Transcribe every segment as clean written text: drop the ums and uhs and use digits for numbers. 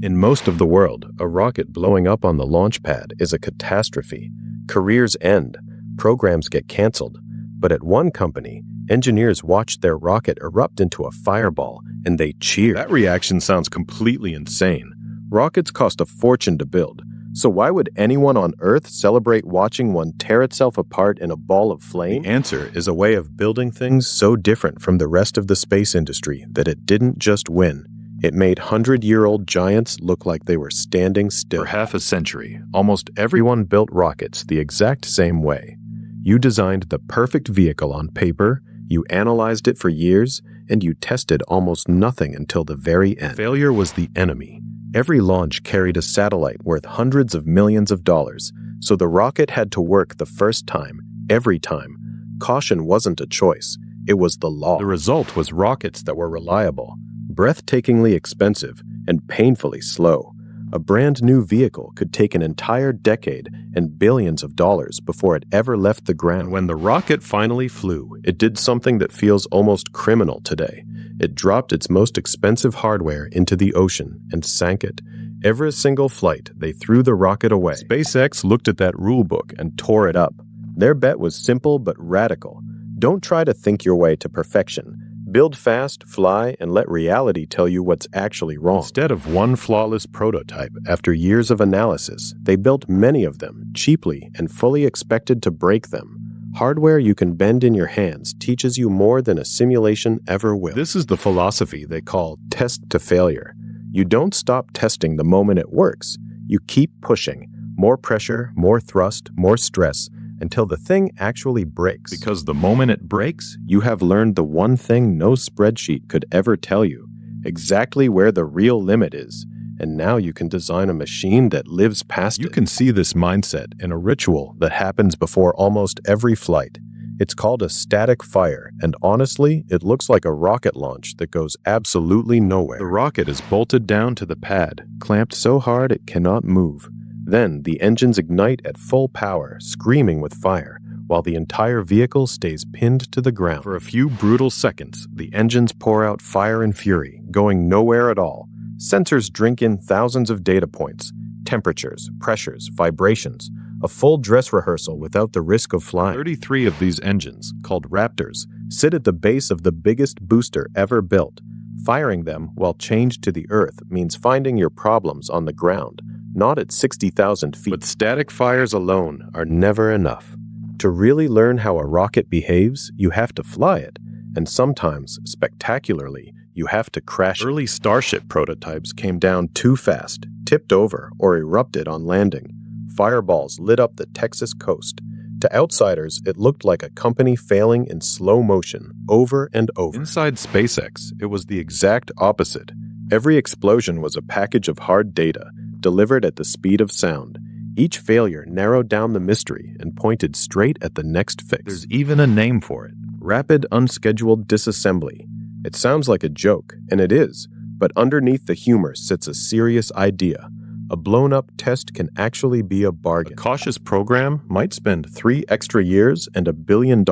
In most of the world, a rocket blowing up on the launch pad is a catastrophe. Careers end, programs get canceled. But at one company, engineers watched their rocket erupt into a fireball, and they cheered. That reaction sounds completely insane. Rockets cost a fortune to build, so why would anyone on Earth celebrate watching one tear itself apart in a ball of flame? The answer is a way of building things so different from the rest of the space industry that it didn't just win. It made 100-year-old giants look like they were standing still. For half a century, almost everyone built rockets the exact same way. You designed the perfect vehicle on paper, you analyzed it for years, and you tested almost nothing until the very end. Failure was the enemy. Every launch carried a satellite worth hundreds of millions of dollars, so the rocket had to work the first time, every time. Caution wasn't a choice, it was the law. The result was rockets that were reliable, breathtakingly expensive, and painfully slow. A brand new vehicle could take an entire decade and billions of dollars before it ever left the ground. And when the rocket finally flew, it did something that feels almost criminal today. It dropped its most expensive hardware into the ocean and sank it. Every single flight, they threw the rocket away. SpaceX looked at that rulebook and tore it up. Their bet was simple but radical. Don't try to think your way to perfection. Build fast, fly, and let reality tell you what's actually wrong. Instead of one flawless prototype, after years of analysis, they built many of them, cheaply, and fully expected to break them. Hardware you can bend in your hands teaches you more than a simulation ever will. This is the philosophy they call test to failure. You don't stop testing the moment it works. You keep pushing. More pressure, more thrust, more stress, until the thing actually breaks. Because the moment it breaks, you have learned the one thing no spreadsheet could ever tell you, exactly where the real limit is. And now you can design a machine that lives past it. You can see this mindset in a ritual that happens before almost every flight. It's called a static fire, and honestly, it looks like a rocket launch that goes absolutely nowhere. The rocket is bolted down to the pad, clamped so hard it cannot move. Then, the engines ignite at full power, screaming with fire, while the entire vehicle stays pinned to the ground. For a few brutal seconds, the engines pour out fire and fury, going nowhere at all. Sensors drink in thousands of data points, temperatures, pressures, vibrations, a full dress rehearsal without the risk of flying. 33 of these engines, called Raptors, sit at the base of the biggest booster ever built. Firing them while chained to the Earth means finding your problems on the ground, not at 60,000 feet. But static fires alone are never enough. To really learn how a rocket behaves, you have to fly it, and sometimes, spectacularly, you have to crash it. Early Starship prototypes came down too fast, tipped over, or erupted on landing. Fireballs lit up the Texas coast. To outsiders, it looked like a company failing in slow motion, over and over. Inside SpaceX, it was the exact opposite. Every explosion was a package of hard data, delivered at the speed of sound. Each failure narrowed down the mystery and pointed straight at the next fix. There's even a name for it: rapid unscheduled disassembly. It sounds like a joke, and it is, but underneath the humor sits a serious idea. A blown-up test can actually be a bargain. A cautious program might spend 3 extra years and $1 billion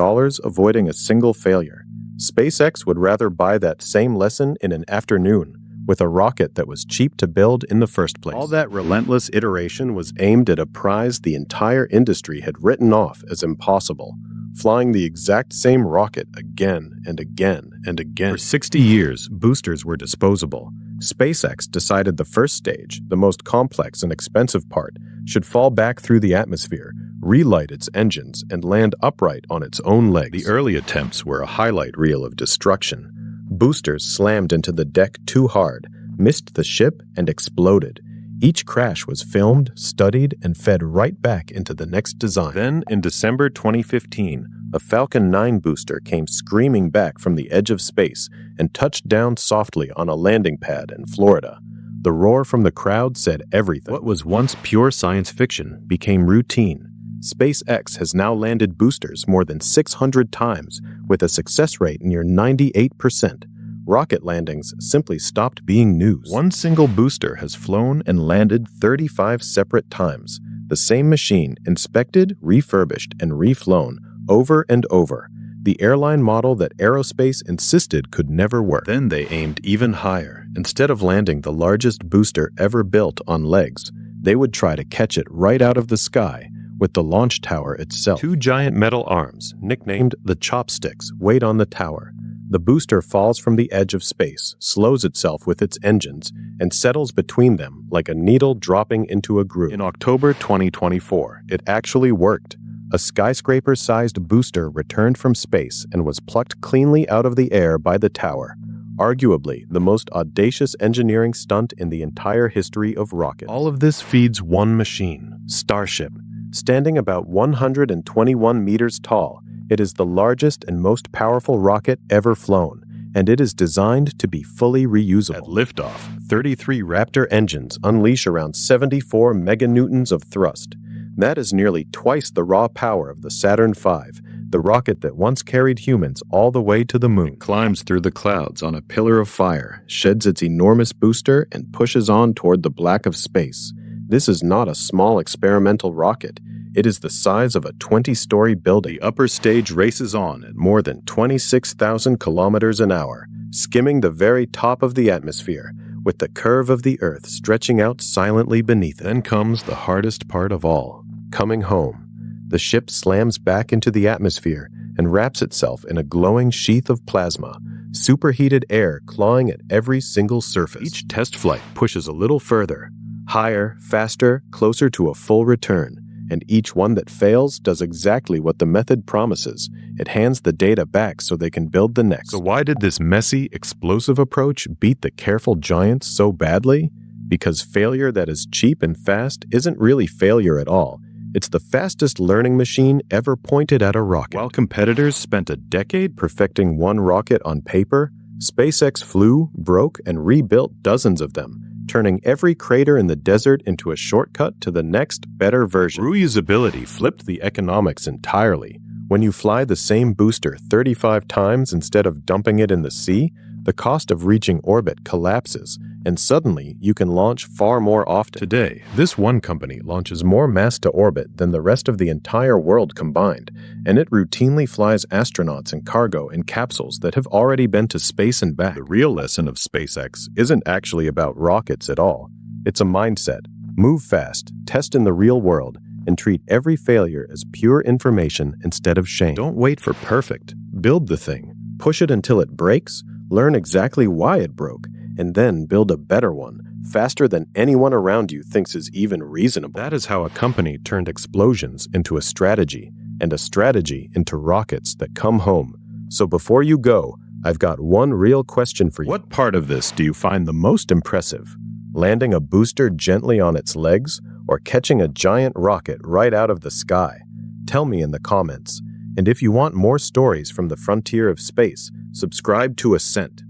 avoiding a single failure. SpaceX would rather buy that same lesson in an afternoon, with a rocket that was cheap to build in the first place. All that relentless iteration was aimed at a prize the entire industry had written off as impossible, flying the exact same rocket again and again and again. For 60 years, boosters were disposable. SpaceX decided the first stage, the most complex and expensive part, should fall back through the atmosphere, relight its engines, and land upright on its own legs. The early attempts were a highlight reel of destruction. Boosters slammed into the deck too hard, missed the ship, and exploded. Each crash was filmed, studied, and fed right back into the next design. Then, in December 2015, a Falcon 9 booster came screaming back from the edge of space and touched down softly on a landing pad in Florida. The roar from the crowd said everything. What was once pure science fiction became routine. SpaceX has now landed boosters more than 600 times, with a success rate near 98%. Rocket landings simply stopped being news. One single booster has flown and landed 35 separate times. The same machine, inspected, refurbished, and reflown over and over. The airline model that aerospace insisted could never work. Then they aimed even higher. Instead of landing the largest booster ever built on legs, they would try to catch it right out of the sky with the launch tower itself. Two giant metal arms, nicknamed the chopsticks, wait on the tower. The booster falls from the edge of space, slows itself with its engines, and settles between them like a needle dropping into a groove. In October 2024, it actually worked. A skyscraper-sized booster returned from space and was plucked cleanly out of the air by the tower. Arguably, the most audacious engineering stunt in the entire history of rockets. All of this feeds one machine, Starship. Standing about 121 meters tall, it is the largest and most powerful rocket ever flown, and it is designed to be fully reusable. At liftoff, 33 Raptor engines unleash around 74 meganewtons of thrust. That is nearly twice the raw power of the Saturn V, the rocket that once carried humans all the way to the moon. It climbs through the clouds on a pillar of fire, sheds its enormous booster, and pushes on toward the black of space. This is not a small experimental rocket. It is the size of a 20-story building. The upper stage races on at more than 26,000 kilometers an hour, skimming the very top of the atmosphere, with the curve of the Earth stretching out silently beneath it. Then comes the hardest part of all, coming home. The ship slams back into the atmosphere and wraps itself in a glowing sheath of plasma, superheated air clawing at every single surface. Each test flight pushes a little further, higher, faster, closer to a full return, and each one that fails does exactly what the method promises. It hands the data back so they can build the next. So why did this messy, explosive approach beat the careful giants so badly? Because failure that is cheap and fast isn't really failure at all. It's the fastest learning machine ever pointed at a rocket. While competitors spent a decade perfecting one rocket on paper, SpaceX flew, broke, and rebuilt dozens of them, turning every crater in the desert into a shortcut to the next, better version. Reusability flipped the economics entirely. When you fly the same booster 35 times instead of dumping it in the sea, the cost of reaching orbit collapses, and suddenly you can launch far more often. Today, this one company launches more mass to orbit than the rest of the entire world combined, and it routinely flies astronauts and cargo in capsules that have already been to space and back. The real lesson of SpaceX isn't actually about rockets at all. It's a mindset. Move fast, test in the real world, and treat every failure as pure information instead of shame. Don't wait for perfect. Build the thing. Push it until it breaks, learn exactly why it broke, and then build a better one, faster than anyone around you thinks is even reasonable. That is how a company turned explosions into a strategy, and a strategy into rockets that come home. So before you go, I've got one real question for you. What part of this do you find the most impressive? Landing a booster gently on its legs, or catching a giant rocket right out of the sky? Tell me in the comments. And if you want more stories from the frontier of space, subscribe to Ascent.